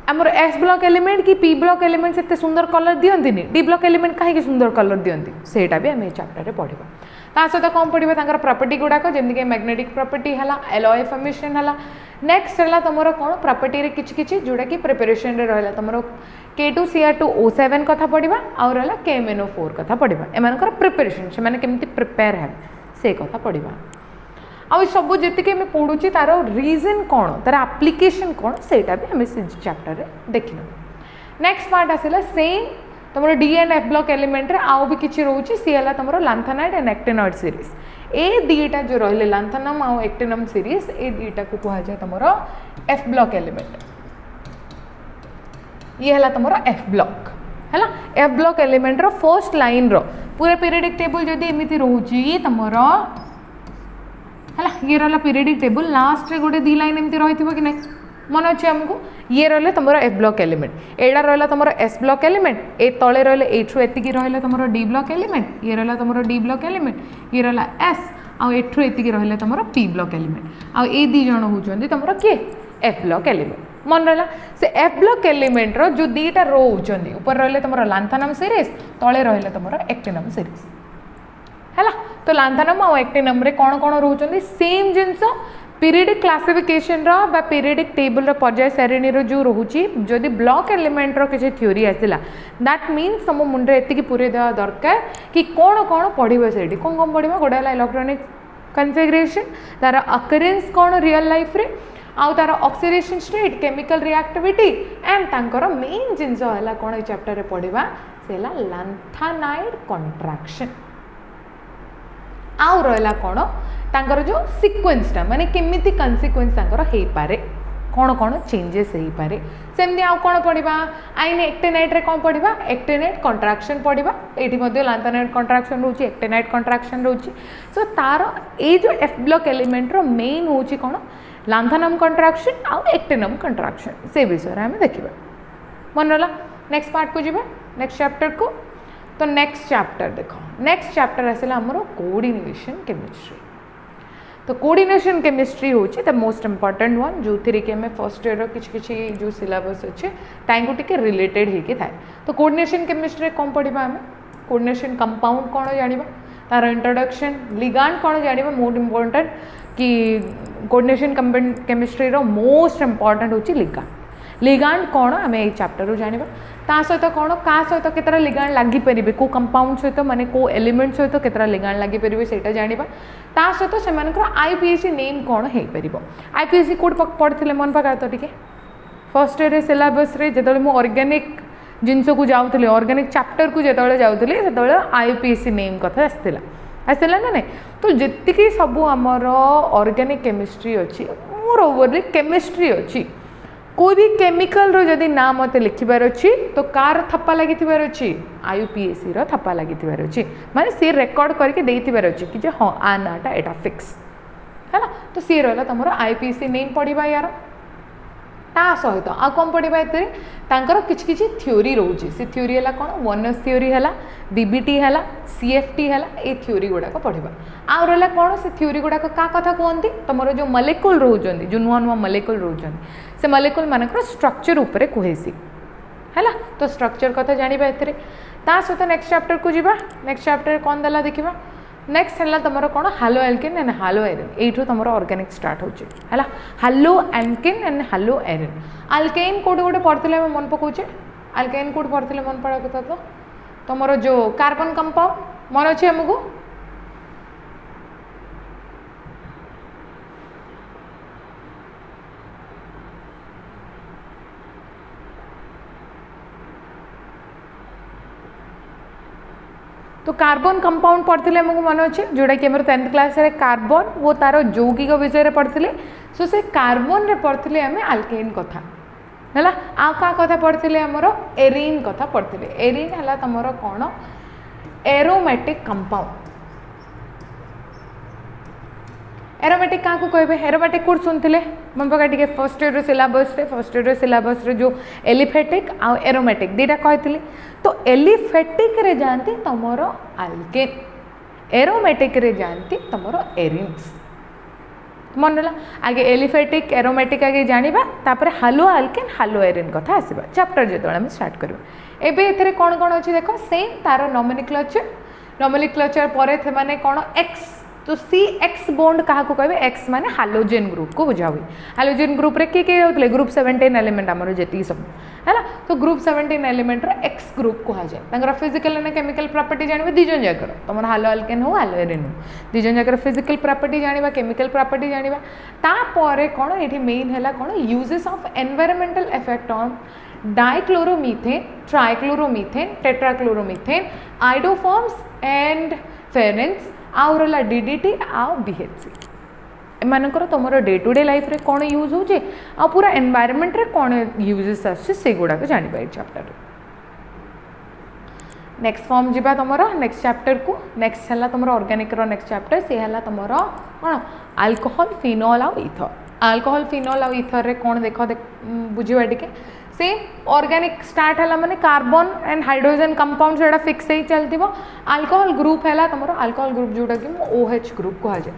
आमर एस ब्लॉक एलिमेंट कि पी ब्लॉक एलिमेंट से सुंदर कलर दिखती डी ब्लॉक एलिमेंट कहीं सुंदर कलर दिखती सेटा भी आम चैप्टर में पढ़ा ता सहित कौन पढ़ा प्रॉपर्टी गुड़ाक जमीक मैग्नेटिक प्रॉपर्टी है एलॉय फॉर्मेशन है नेक्स्ट है तुम कौन प्रॉपर्टी किसी जोटा कि प्रिपरेशन रे रहा तुम K2Cr2O7 कथा पढ़ा आउ रहा KMnO4 कथा पढ़ा एम प्रिपरेशन से केमती प्रिपेयर है से कथा पढ़ा आउ सब जी पढ़ुची तार रीजन कौन तार एप्लिकेशन कौन सेटा भी आम चैप्टर रे देखिन नेक्स्ट पार्ट आसला सेम तुम डीएनएफ ब्लॉक एलिमेंट रे आउ भी किसी रोचे सी है तुम लांथेनाइड एंड एक्टिनॉइड सीरीज ए दीटा जो रही लांथेनम आउ एक्टिनम सीरीज ए दीटा को कह जाए तुम एफ ब्लॉक एलिमेंट ये है तुम एफ ब्लॉक है F block element row first line रो पूरा पीरियडिक टेबल जदि एमती रोची तुम है ये रहा पीरियडिक टेबल लास्ट रे गोटे दी लाइन एमती रही कि नहीं मन अच्छे आमको ये रहा तुम एफ ब्लॉक एलिमेंट एटा रहा तुम एस ब्लॉक एलिमेंट ए तले रहा एठू एतिकी रहा तुम डी ब्लॉक एलिमेंट ये रहा तुम डी ब्लॉक एलिमेंट ये रहा एस आउ एठू एतिकी रहा तुम पी ब्लॉक एलिमेंट आउ ए दी जण होचंदी तुम किए एफ ब्लॉक एलिमेंट मन रहा से एफ ब्लॉक एलिमेंट रो जो दीटा रो होचंदी ऊपर रहा तुम लांथेनम सीरीज तले रहा तुम एक्टिनम सीरीज है तो लांथेनम आउ एक्टिनम रे कौन कौन रोचंदी सेम जिनस पीरियडिक क्लासिफिकेशन रो पीरियडिक टेबल रो पर्याय सारिणी रो जो रोची जदि ब्लॉक एलिमेंट रो किसी थ्योरी आसिला दैट मीन्स तुम मुंडे एतिकी पूरे देवा दरकार कि कौन कौन पढ़ो से कौन कौन पढ़ा गोटे इलेक्ट्रोनिक कन्फिगरेशन तार अकरेन्स कौन रियल लाइफ रे आउ तार oxidation state chemical reactivity and तांकर मेन जिनस है कौन ये चैप्टर रे पढ़ा से लैंथेनाइड कंट्रैक्शन आउ रहा कौन तांकर जो सीक्वेंसटा माने केमिति कन्सिक्वेंस तांकर हेई पारे कौन कौन चेंजेस हेई पारे सेमती आउ कौन पढ़ा आइन एक्टिनाइड रे कौन पढ़ा एक्टिनाइड कंट्रैक्शन पढ़ा एठी मध्ये लैंथेनाइड कंट्रैक्शन रोची एक्टिनाइड कंट्रैक्शन रोची सो तार ए जो एफ ब्लॉक एलिमेंट रो मेन होची कौन लैंथेनम कंट्रैक्शन आउ एक्टिनम कंट्रैक्शन से विषय रे हम देखिबा मन रला नेक्स्ट पार्ट को जिबा नेक्स्ट चैप्टर को तो नेक्स्ट चैप्टर देखो नेक्स्ट चैप्टर आसला हमरो कोऑर्डिनेशन केमिस्ट्री तो कोऑर्डिनेशन केमिस्ट्री होची द मोस्ट इंपोर्टेंट वन जो थी कि हमें फर्स्ट ईयर किछि किछि जो सिलेबस अच्छे टाइम टिके रिलेटेड हेकी थाए तो कोऑर्डिनेशन केमिस्ट्री कौन पढ़ा आम कोऑर्डिनेशन कंपाउंड कौन जानिबा तार इंट्रोडक्शन लिगांड कौन जानिबा मोस्ट इंपोर्टेंट कि कोऑर्डिनेशन केमिस्ट्री रो मोस्ट इंपोर्टेंट होची लिगांड कौन आम ये चैप्टर रू जानिबा ता सहित कौन का सहित केतरा लिगांड लागी परिबे को कंपाउंड सहित माने को एलिमेंट सहित केतरा लिगांड लागी परिबे सेटा जानिबा ता सहित सेमानकर आईपीएसी नेम कौन हे परिबो आईपीएसी कोड पढ़थिले मन पका तो टिके फर्स्ट ईयर सिलेबस रे जेतले मु ऑर्गेनिक जिनस को जाउतले ऑर्गेनिक चैप्टर को जेतले जाउतले सेतले आईपीएसी नेम कथा आसला ना नहीं तो जेतिकी सब आमर ऑर्गेनिक केमिस्ट्री अच्छी मोर ओवरली केमिस्ट्री अच्छी कोई भी केमिकल रो जदि ना मत लिखिबार अच्छी तो कार थप्पा लगी अच्छी आईयूपीएसी रो थप्पा लगी अच्छी माने सी रेकॉर्ड करके देथिबार अच्छी कि जे हाँ आ नाटा एटा फिक्स है ना तो सी रहा तुम आईपीएसी नेम पढ़ा यार ता सहित आ कौन पढ़ा ए तांकर किछि किछि थ्योरी रोचे से थ्योरी है कौन वनस थ्योरी है बीबीटी है सीएफटी है ये थ्योरी गुड़ाक पढ़ा आउ रहा कौन से थ्योरी गुड़ाक क्या कथा कहते तुम जो मलेक्युल रोचंदी जो नुआ नुआ मलेक्युल रोचंदी से मलेक्युल मानकर स्ट्रक्चर उपरे कहेसी है तो स्ट्रक्चर कथा जानिबा एथरे ता सहित नेक्स्ट चैप्टर को जीवा नेक्स्ट चैप्टर कौन देला देखिबा नेक्स्ट है तुम कौन haloalkane and haloarene यू तुम ऑर्गेनिक स्टार्ट होगा haloalkane and haloarene alkane कोड गोटे पढ़ते मन पकाचे अल्केन कोड पढ़ते मन पड़ा कथा तो तुम जो कार्बन कंपाउंड मन अच्छे आमको तो कार्बन कंपाउंड पढ़ते आमको मन अच्छे जोटा कि 10th क्लास रे कार्बन वो तार यौगिक विषय रे पढ़ते सो से कार्बन रे पढ़ते आम अल्केन कथा है आ क्या कथा पढ़ते आमर एरिन कथा पढ़ते एरिन है तुम कौन एरोमेटिक कंपाउंड एरोमेटिक क्या कहे एरोमेटिक कोड शुणुते मन पका टे फर्स्ट ईयर सिलेबस रे जो एलिफेटिक आ एरोमेटिक दीटा कही तो एलिफेटिक रे जानती तुमर अल्केन एरोमेटिक रे जानती तुमर एरिन्स मन रहा आगे एलिफेटिक एरोमेटिक आगे जानिबा तापर हालो अल्केन हालो एरिन कथा आसीबा चैप्टर जेतोळे हम स्टार्ट करबा एबे एथरे कोन कोन अछि देखो सेम तार नोमेनक्लेचर परे थे माने कोन एक्स तो सी एक्स बॉन्ड क्या कहे एक्स माने हालोजेन ग्रुप को बुझा हुई हालोजेन ग्रुप रे के होते ग्रुप 17 एलिमेंट आमर जी सब है तो ग्रुप 17 एलिमेंट एक्स ग्रुप कह जाए फिजिकल एंड केमिकल प्रॉपर्टी जानवे दिजन जाकर तुम हालो अल्केन हो हालो एरिन हो दिजन जाकर फिजिकल प्रॉपर्टी जानिबा केमिकल प्रॉपर्टी जानिबा तापर कौन ये मेन है कौन uses of environmental effect on dichloromethane trichloromethane tetrachloromethane iodoforms and freons आउ रहा डीडीटी आउ बीएचसी एमानकर तुम डे टू डे लाइफ रे कौन यूज हो आ पूरा एनवायरमेंट रे कौन यूजेस आसे गुड़ाक जानवा चैप्टर नेक्स्ट फॉर्म जीवा तुम नेक्स्ट चैप्टर को नेक्स्ट है तुम ऑर्गेनिक रो नेक्स्ट चैप्टर सी है तुम कौन अल्कोहल फिनोल आउ इथर अल्कोहल फिनोल आउ इथर रे कौन देख बुझा टे सेम ऑर्गेनिक स्टार्ट है माने कार्बन एंड हाइड्रोजन कंपाउंड से फिक्स ही चलती अल्कोहल ग्रुप है तुम अल्कोहल ग्रुप जोटा कि OH ग्रुप कह जाए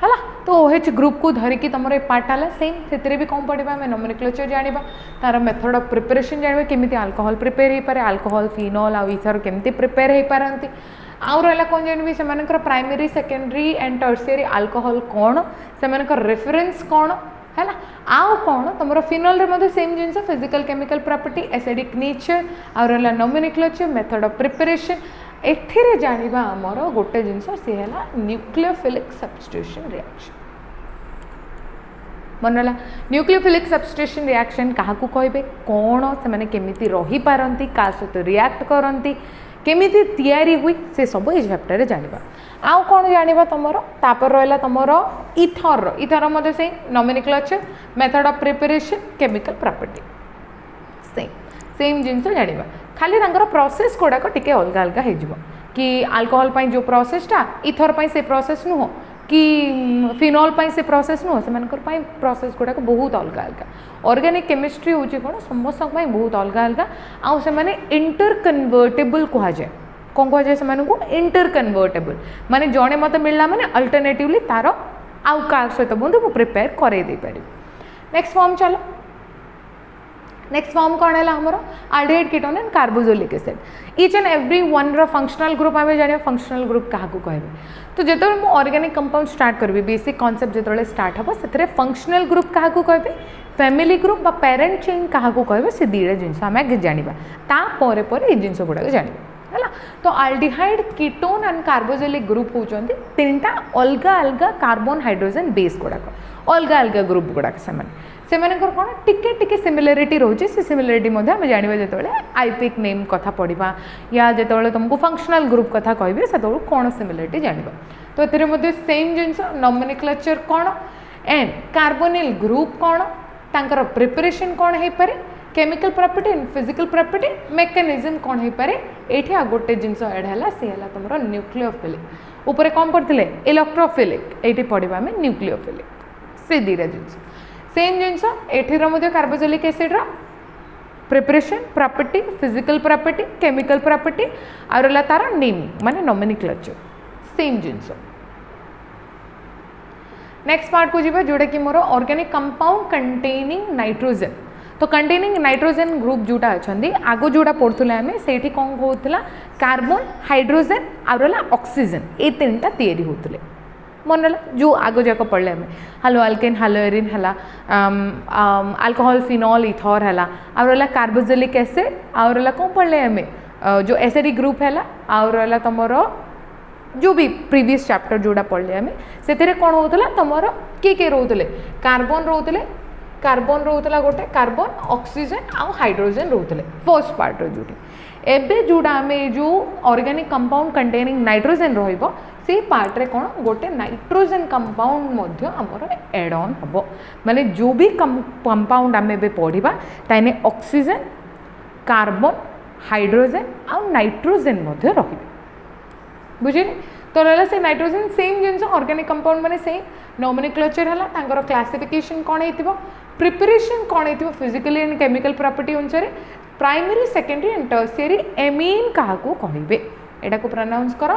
है तो OH ग्रुप को धरिकी तुम ये पार्ट है सेम से भी कौन पढ़ा आम नोमेनक्लेचर जानिबा तार मेथड ऑफ प्रिपरेशन जानिबा केमिति अल्कोहल प्रिपेयर हो पारे अल्कोहल फिनोल आ इथर केमिति प्रिपेयर हो पारंती आउ रहा कौन जानवी से primary secondary and tertiary alcohol कौन से रेफरेंस कौन है आउ कौन तुम फिनोल रे सेम जिन physical chemical property acidic nature आउ रहा नोमेनक्लेचर मेथड ऑफ प्रिपरेशन एथिरे जानिबा हमर गोटे जिनस सी है न्यूक्लियोफिलिक सब्स्टिट्यूशन रिएक्शन मन रहा न्यूक्लियोफिलिक सब्स्टिट्यूशन रिएक्शन क्या कहबे कौन से माने केमिति रही पारंती का सहित रिएक्ट करंती केमिति तैयारी हुई से सब ये चैप्टर रे जानिबा आउ कौन जानिबा तुमरो तापर रहला तुमरो इथर मते से nomenclature method of preparation chemical property same जिनस जानिबा खाली तांकर प्रोसेस गुड़ाक टिके अलग अलग हो कि अल्कोहल पाई जो प्रोसेसटा इथर पाई से प्रोसेस नुह कि फिनोल पाई से प्रोसेस नुह से प्रोसेस गुड़ाक बहुत अलग अलग ऑर्गेनिक केमिस्ट्री हूँ कौन समस्त बहुत अलग अलग आउ से इंटर कन्वर्टेबल कहुए कौन कहुए से इंटर कन्वर्टेबल माने जड़े मत मिलला माने अल्टरनेटिवली तार आउ का सहित मुझे प्रिपेयर करे दे पारि नेक्स्ट फॉर्म चलो नेक्स्ट फॉर्म कौन है हमर aldehyde ketone and carboxylic acid each and every one रो फंक्शनल ग्रुप आम जानिया फंक्शनल ग्रुप क्या कहे तो जो मु ऑर्गेनिक कंपाउंड स्टार्ट करी बेसिक कॉन्सेप्ट जो स्टार्ट हम से फंक्शनल ग्रुप क्या कहे फैमिली ग्रुप बा पेरेंट चेन क्या कहे से दीटा जिनस आम आगे जाना तापर ये जिनस गुड़ाक जाना है तो aldehyde ketone and carboxylic group होती तीन टा अलग अलग कार्बन हाइड्रोजन बेस गुड़ाक अलग अलग ग्रुप गुड़ाक से कौन टिके टिके सिमिलरिटी रोचे से सिमिलरिटी आम जाना जो आईपिक नेम कथा पढ़ा या जो तुमको फंक्शनल ग्रुप कथा कहे से कौन सिमिलरिटी जाना तो ये सेम जिनस नोमेनक्लेचर कौन एंड कार्बोनिल ग्रुप कौन तांकर प्रिपरेशन कौन हो पारे chemical property and physical property mechanism कौन हो पारे ये आ गोटे जिनस एड है सी है तुम न्यूक्लियोफिलिक ऊपर कौन पढ़ते इलेक्ट्रोफिलिक ये पढ़ा आम न्यूक्लियोफिलिक से दीटा जिनस सेम जिनस ether carboxylic acid preparation property physical property chemical property और तार नेमिंग माने नोमेनक्लेचर सेम जिनस नेक्स्ट पार्ट को जीवा जोड़ा कि मोर ऑर्गेनिक कंपाउंड कंटेनिंग नाइट्रोजन तो कंटेनिंग नाइट्रोजन ग्रुप जोटा अच्छा आगो जोड़ा पढ़ुला आम से कौन कहला कार्बन हाइड्रोजन और ऑक्सीजन ये तीन टा तैयारी होते मन रहा जो आगो जाक पढ़ले आम हालो अल्केन हालो एरिन है अल्कोहल फिनोल इथर है और कार्बोक्सिलिक एसिड और कौन पढ़ले आम जो एसिडिक ग्रुप है और तुम जो भी प्रीवियस चैप्टर जोड़ा पढ़ले आम से कौन होता तुम किए रोते कार्बन रोला गोटे कार्बन ऑक्सीजन आउ हाइड्रोजन रोते फर्स्ट पार्ट जो एबे जोड़ा आम जो ऑर्गेनिक कंपाउंड कंटेनिंग नाइट्रोजन रहिबो से पार्ट रे कौन गोटे नाइट्रोजन कंपाउंड आमर एड ऑन हम माने जो भी कंपाउंड आम ए पढ़ा ताने ऑक्सीजन कार्बन हाइड्रोजन आउ नाइट्रोजन रही बुझे तो रहा से नाइट्रोजन सेम जिनस ऑर्गेनिक कंपाउंड माने सेम नोमेनक्लेचर है तांकर क्लासिफिकेशन कौन हो प्रिपरेशन कौन हो फिजिकली एंड केमिकल प्रॉपर्टी अनुसार primary secondary and tertiary amine क्या कहे यहाँ को प्रोनाउंस कर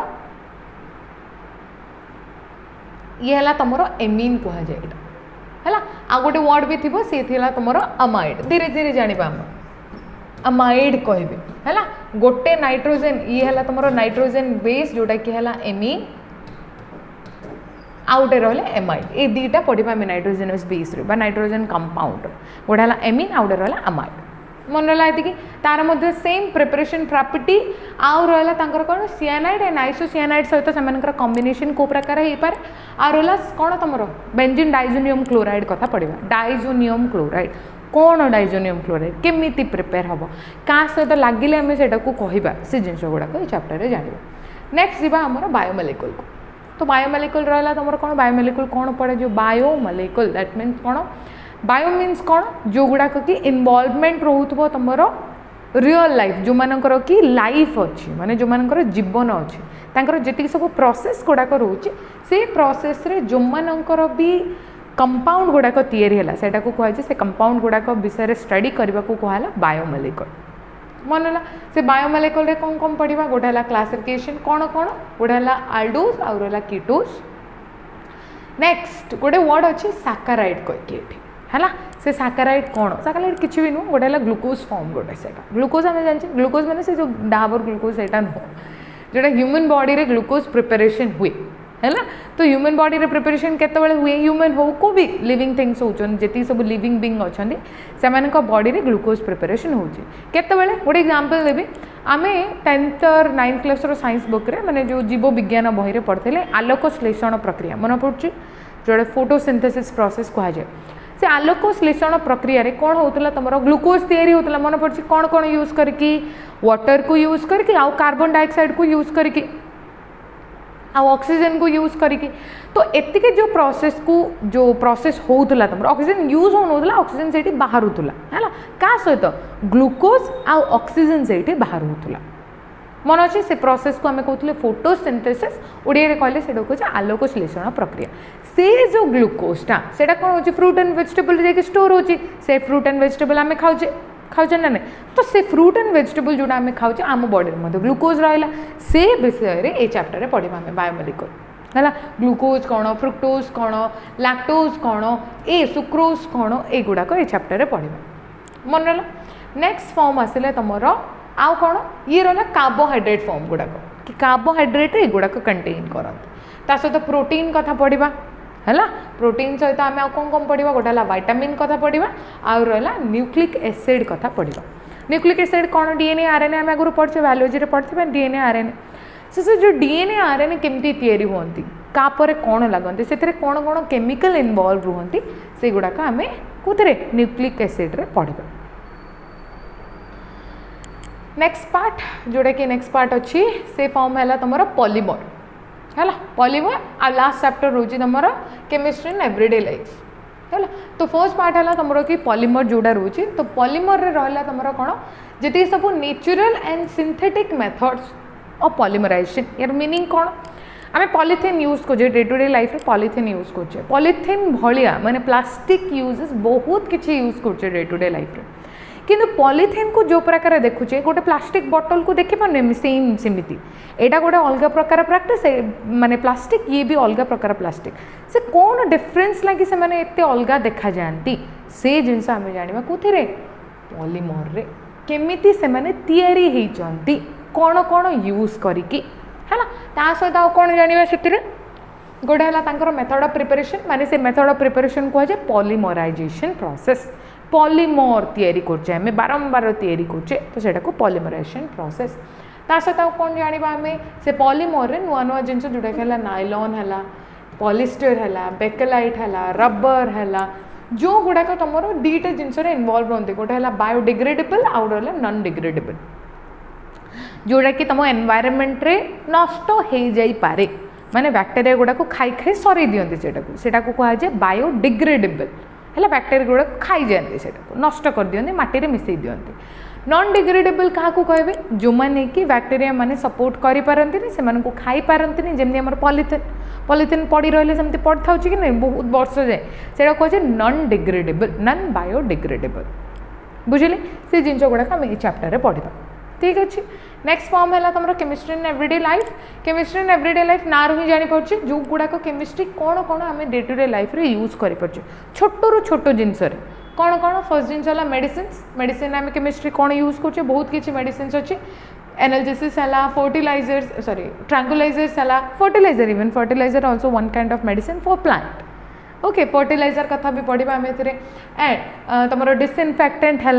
ये है तुम एमीन कहुए है आ गोटे वर्ड भी थी सी तुम अमाइड धीरे धीरे जाना अमाइड कहे है गोटे नाइट्रोजन ये है तुम नाइट्रोजन बेस जोटा कि है एमीन आउटे रहा एमाइड ये दीटा पढ़ा आम नाइट्रोजनस बेस नाइट्रोजन कंपाउंड गोटे है एमीन आउटे रहा अमाइड मन रहा ये तार मध्य सेम प्रिपरेशन प्रॉपर्टी आउ रहा कौन सियानाइड एंड आइसोसियानाइड सहित से कॉम्बिनेशन को प्रकार हो पारे आ रहा कौन तुम बेंजीन डाइजोनियम क्लोराइड कथा पढ़ा डाइजोनियम क्लोराइड कौन डाइजोनियम क्लोराइड केमिति प्रिपेयर हम क्या सहित लगिले आम से कहवा से जिन गुड़ाक ये चैप्टर में जाना नेक्स्ट जी आम बायोमोलिक्यूल को तो बायोमोलिक्यूल रहा तुम कौन बायोमोलिक्यूल कौन पड़े जो बायोमोलिक्यूल दैट मीन्स कौन बायो मीन्स कौन जो गुड़ाक कि इनवॉल्वमेंट रोथबो तुम रियल लाइफ जो मानकर कि लाइफ अच्छी माने जो मानकर जीवन अच्छी तांकर जेतिक सब प्रोसेस गुड़ाक रोचे से प्रोसेस रे जो मानकर भी कंपाउंड गुड़ाक तैयारी है सेटा को कहुए से कंपाउंड गुड़ाक विषय स्टडी करने को कहला बायोमोलिक्यूल मन है से बायोमोलिक्यूल रे कौन कौन पढ़ा गोटे है क्लासिफिकेशन कौन कौन गोटे है आल्डोज और कीटोज नेक्स्ट गोटे वर्ड अच्छे साकाराइड कहीकि है से साकाराइड कौन साकाराइड किसी भी नुह गोटे है ग्लूकोज फॉर्म गोटे से ग्लूकोज आम जाने ग्लूकोज मैंने से जो डाबर ग्लूकोज से नुह जोटा ह्यूमन बॉडी रे ग्लूकोज प्रिपरेशन हुए है ना। तो ह्यूमन बॉडी रे प्रिपरेशन केतबेले हुए ह्यूमन हो को भी लिविंग थिंग्स होचन जेती सब लिविंग बीइंग अछंदी सेमान को बॉडी रे ग्लूकोज प्रिपरेशन होची केतबेले। गोटे एग्जांपल देबी आमे 10th और 9th क्लास रो साइंस बुक रे माने जो जीव विज्ञान बही रे पढ़थिले आलोक श्लेषण प्रक्रिया मन पड़ची जोड़े फोटोसिंथेसिस प्रोसेस कहा जाए से आलोक श्लेषण प्रक्रिया रे कौन होतला तमरो ग्लूकोज तैयारी होतला मन पड़ची कौन कौन यूज करके वाटर को यूज करके आ कार्बन डाइऑक्साइड को यूज करके आ ऑक्सीजन को यूज करके। तो एतिके जो प्रोसेस होतला तमरो ऑक्सीजन यूज होनोतला ऑक्सीजन सेठी बाहर होतला हैला का सहित ग्लूकोज आ ऑक्सीजन सेठी बाहर होतला मन अच्छे से प्रोसेस को आम कहते फोटोसिंथेसिस ओडिया रे कहले सेटा कहছে आलोक श्लेषण प्रक्रिया। से जो ग्लूकोजटा सेटा कौन हो फ्रूट एंड वेजिटेबल जाके स्टोर होची से फ्रूट एंड वेजिटेबल आम खाऊे खाऊे ना नहीं तो से फ्रूट एंड वेजिटेबल जोटा आम खाऊे आम बॉडी में ग्लूकोज रहा से विषय रे ए चैप्टर रे पढ़ा आम बायोमोलिक्यूल है ग्लूकोज कौन फ्रुक्टोज कौन लैक्टोज कौन ए सुक्रोज कौन एगुड़ाक ए चैप्टर रे पढ़ा मन रहा। नेक्स्ट फॉर्म आसिले तुमर आउ कौन ये रहा कार्बोहाइड्रेट फॉर्म गुड़ाक कि कार्बोहाइड्रेट एगुड़ाक कंटेन करते ता सहित प्रोटीन कथा पढ़ा है प्रोटीन सहित आम कौन कौन पढ़ा गोटे है विटामिन कथा पढ़ा आउ रहा न्यूक्लिक एसिड कथा पढ़ा। न्यूक्लिक एसिड कौन डीएनए आरएनए आम आगुरी पढ़े बायोलॉजी रे पढ़े डीएनए आरएनए से जो डीएनए आरएनए केमती तैयारी हुअंती कापर कौन लगते से कौन कौन केमिकल इनवॉल्व रुहंती से गुड़ाक आम कोथरे न्यूक्लिक एसिड रे पढ़ा। नेक्स्ट पार्ट जोड़ा कि नेक्स्ट पार्ट अच्छी से फॉर्म है तुम पॉलीमर है पॉलीमर आ लास्ट चैप्टर रोची तुम केमिस्ट्री इन एवरीडे लाइफ है। तो फर्स्ट पार्ट है तुम कि पॉलीमर जोड़ा रोची तो पॉलीमर रे रहा तुम कौन जी सब natural and synthetic methods of polymerisation यार मीनिंग कौन आम पॉलीथिन यूज कर डे टू डे लाइफ रे पॉलीथिन यूज कर पॉलीथिन भाया माने प्लास्टिक यूजेस बहुत किसी यूज कर डे टू डे लाइफ रे किंतु पॉलीथिन को जो प्रकार देखुचे गोटे प्लास्टिक बॉटल को देखी पारे सेम सेमती एटा गोटे अलग प्रकार प्रैक्टिस माने प्लास्टिक ये भी अलग प्रकार प्लास्टिक से कौन डिफरेंस लगी से माने एते अलग देखा जाती से जिनस आम जाना कौन पॉलीमर रे केमिति से माने तैयारी होती कौन कौन यूज करिकी है ता सहित आ कौन जाना से गोटे है मेथड ऑफ प्रिपरेशन माने से मेथड ऑफ प्रिपरेशन कहुए पॉलीमराइजेशन प्रोसेस पॉलीमर तैयारी करछे आमे बारंबार तैयारी करछे तो सेटा को पॉलीमराइजेशन प्रोसेस ता सहित कौन जाना आम से पॉलीमर रे नुआ नुआ जिनस जोटा कि नाइलॉन है पॉलिस्टर है बेकेलाइट है रबर है जो गुड़ाक तुम दीटा जिनस इनवॉल्व रहते गोटे है बायोडिग्रेडेबल आउ रहा नॉन डिग्रेडेबल जोटा कि तुम एनवायरनमेंट रे नष्ट हो जाई पारे माने बैक्टेरिया गुड़ाक खाई खाई सर दियंती सेटा को कहुए बायोडिग्रेडेबल है बैक्टेरिया गुड़ा खाई जाते से नष्ट कर दियंती माटी रे मिसई दियंती। नॉन डिग्रेडेबल क्या कहे जो मैंने कि बैक्टेरिया माने सपोर्ट करि पारंती से माने को खाई पारंती जमी आम पॉलीथिन पॉलीथिन पड़ी रही सेमती पड़ था कि नहीं बहुत वर्ष जाए से कहे नॉन डिग्रेडेबल नॉन बायोडिग्रेडेबल बुझे से जिन गुड़ाक आम ये चैप्टर रे पढ़ा ठीक अच्छे। नेक्स्ट फॉर्म है तुम chemistry in everyday life chemistry in everyday life ना ही जानीपे जो गुड़ाक केमिस्ट्री कौन कौन आम डे टू डे लाइफ रे यूज करें छोटू छोट जिनस कौन कौन फर्स्ट जिनस है मेडिसिन मेडिसिन आम केमिस्ट्री कौन यूज कर बहुत किसी मेडिसिन अच्छे एनालिसिस है फर्टिलाइजर्स सॉरी ट्रांकुलाइजर्स है fertiliser even fertiliser also one kind of medicine for plant okay fertiliser कथा भी पढ़ा आम एंड तुम डिसइनफेक्टेंट है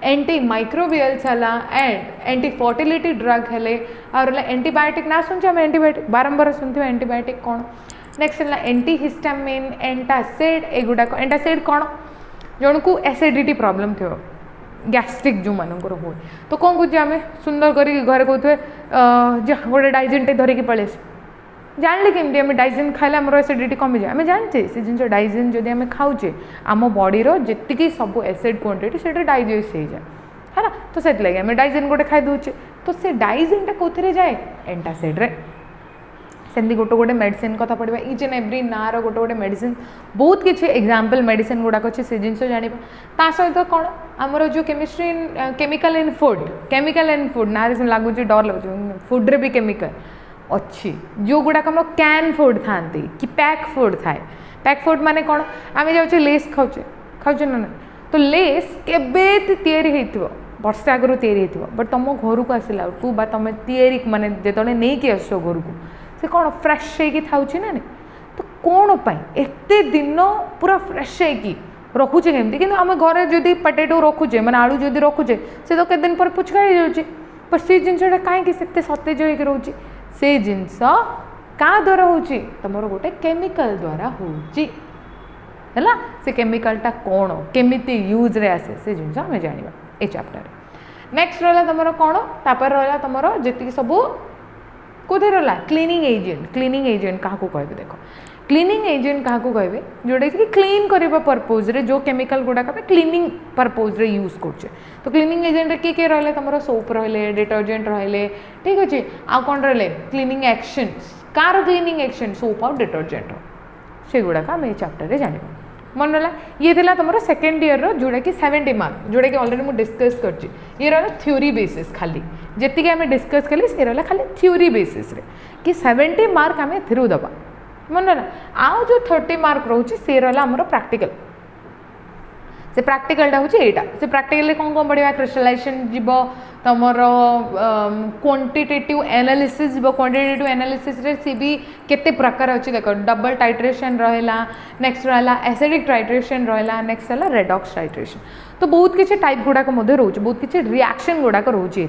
एंटी माइक्रोबियल्स है एंड एंटी फर्टिलिटी ड्रग है और एंटीबायोटिक ना सुनचे आम एंटीबायोटिक बारंबार सुनते एंटीबायोटिक कौन नेक्स्ट है एंटी हिस्टामिन एंटासिड एगुड़ाक एंटासिड कौन जन को एसिडिटी प्रॉब्लम थो गैस्ट्रिक जो मानकर हुए तो कौन कहे आम सुंदर कर घरे कहते गोटे डाइजेनटे धरिकी पलि जानले केमती आम डाइजेन खाइले आम एसिडिटी कमी जाए आम जानचे से जिन डाइजेन जदि आम खाऊे आम बॉडी जी सब एसिड क्वांटिटी से डाइजेस्ट हो जाए है तो से लगे आम डाइजेन गोटे खाई दूचे तो से डाइजेनटा कौन जाए एंटासिड रे सेमती गोटे गोटे मेडिसिन कथा पढ़ा इच एंड एवरी ना गोटे गोटे मेडिसिन बहुत किसी एग्जाम्पल मेडिसिन गुड़ाक अच्छे से जिन जाना सहित कौन आमर जो केमिस्ट्री केमिकल इन फूड ना लगुच डर लगुच फुड्रे भी केमिकल अच्छी जो गुड़ाक आम कैन फूड था कि पैक फूड थाए पैक फूड माने कौन आम जाऊे लेस खाऊे ना ना तो लेस केबे तैयारी होइथिबो वर्षे आगु तैयारी बट तुम घर को आसला बा तुम तैयारी माने जो नहीं कि आस घर को से कौन फ्रेश होगी ना तो कौन एत दिन पूरा फ्रेश होगी रखुचे केमती कि आम घर जदि पटेटो रखुचे मैंने आलू जदि रखुचे से तो केदिन पर पुचका हो जाए पर से जिनसा कहीं सतेज होकर रोचे से जिनस क्या द्वारा हो तुम गोटे केमिकल द्वारा होची है से केमिकलटा कौन केमिति यूज रे आसे से जिन आम जाना ये चैप्टर नेक्स्ट रहा तुम कौन तापर रहा तुम जी सब कौन रहा क्लीनिंग एजेंट क्या कहे देख क्लीनिंग एजेंट क्या कहे जोटा कि क्लीन करने पर्पज रे जो केमिकल गुड़ाक क्लीनिंग पर्पज रे यूज करछे तो क्लीनिंग एजेंट किए किए रहा तुम सोप रहा डिटर्जेंट रहा ठीक अच्छे आ कौन रहा cleaning action car cleaning action soap और डिटर्जेंट से गुड़ाक आम ये चैप्टर रे जानिबा मन रहा ये थिला तुम सेकेंड ईयर जोटा कि 70 मार्क जोटा कि ऑलरेडी मुझे डिस्कस कर ये रहा थ्योरी बेसिस खाली जी आम डिस्कस कले सी रहा खाली थ्योरी बेसिस रे कि 70 मार्क आम एथरू दबा मन रहा आउ जो 30 मार्क रोचे सी रहा आमर प्रैक्टिकल से प्रैक्टिकलटा हूँ यहाँ से प्रैक्टिकल कौन कौन पढ़ा क्रिस्टलाइजेशन जीव तुम क्वांटिटेटिव एनालिसिस जीव क्वांटिटेटिव एनालिसिस रे सी भी केते प्रकार अच्छी देख डबल टाइट्रेशन रहा नेक्स्ट रहा एसिडिक टाइट्रेशन रहा नेक्स्ट है रेडॉक्स टाइट्रेशन तो बहुत किसी टाइप गुड़ाक रोचे बहुत किसी रिएक्शन गुड़ाक रोचे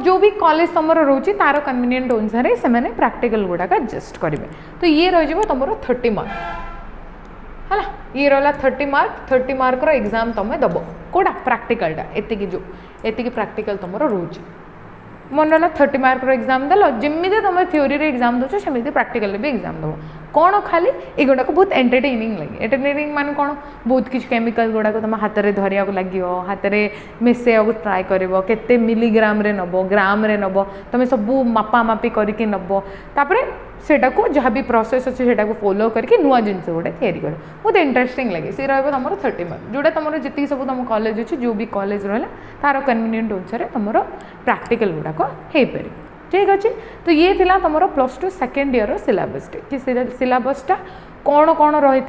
जो भी कॉलेज तुम रोचे तार कन्वीनियंट अनुसार से प्रैक्टिकल गुड़ाक एडजस्ट करेंगे तो ये रही तुम 30 मार्क है ये रहा 30 मार्क रो एग्जाम तुम दब कौटा प्रैक्टिकलटा एति प्रैक्टिकल तुम रोचे मन रहा 30 मार्क रो एग्जाम देल जमी तुम थ्योरी एग्जाम दो सेमती प्रैक्टिकल भी एग्जाम दब कौन खाली एगुड़ाक बहुत एंटरटेनिंग लगे एंटरटेनिंग मान कौन बहुत किसी केमिकल गुड़ाक तुम हाथ में धरिया लगे हाथ में मिसेया ट्राए कर मिलीग्राम रे नब ग्राम रे नब तुम सब मापामापी करके नब तापर सेटा को जहाँ भी प्रोसेस अच्छे से फॉलो करके नुआ जिनस गोटे तैयारी कर बहुत इंटरेस्टिंग लगे सी रहा तुम 30 मार्क जोटा तुम जी सब तुम कॉलेज अच्छे जो भी कॉलेज रहा तार कन्वीनियंट अनुसार तुम प्रैक्टिकल गुड़ाक हो पार ठीक अच्छे तो ये थिला तुम +2 सेकेंड ईयर सिलेबस कि सिलेबसटा कौन कौन रही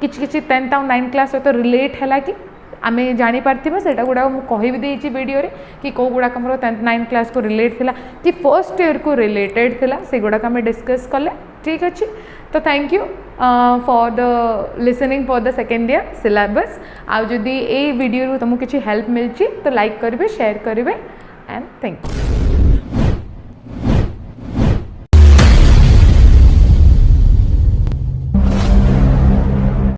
कि 10th और 9th क्लास सहित रिलेट है कि आम जापारे से गुड़ा मुझे कह भी देती वीडियो रे कि कौ गुड़ाक 10th 9th क्लास को रिलेट थिला कि फर्स्ट ईयर को रिलेटेड थिला से गुड़ाक आम डिस्कस कले ठीक अच्छे तो thank you for the listening for the second year syllabus आउ जदि ये वीडियो तुमको किसी हेल्प मिली तो लाइक करेंगे शेयर करेंगे एंड थैंक यू।